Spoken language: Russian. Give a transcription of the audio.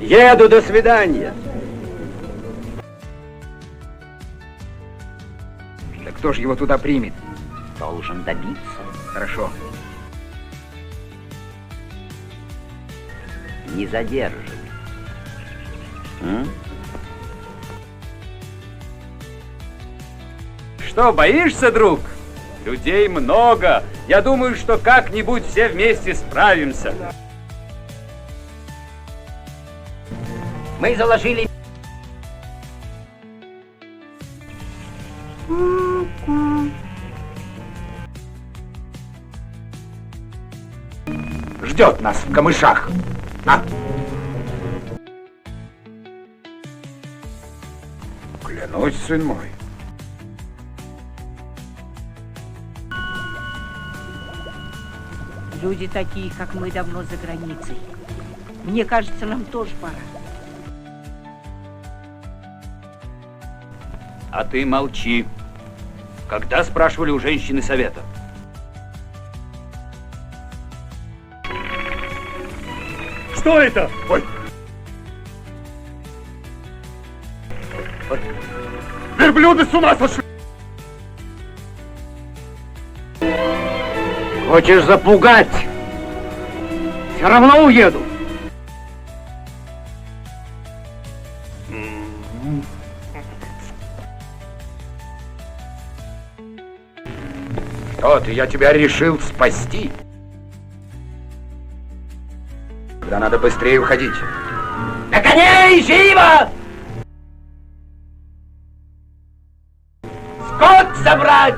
Еду, до свидания. Да кто же его туда примет? Должен добиться. Хорошо. Не задержит. Что, боишься, друг? Людей много. Я думаю, что как-нибудь все вместе справимся. Мы заложили... Ждет нас в камышах. А? Клянусь, сын мой. Люди такие, как мы, давно за границей. Мне кажется, нам тоже пора. А ты молчи. Когда спрашивали у женщины совета? Что это? Ой. Верблюды с ума сошли! Хочешь запугать? Все равно уеду. Что ты, я тебя решил спасти. Тогда надо быстрее уходить. На коней, живо! Скот собрать!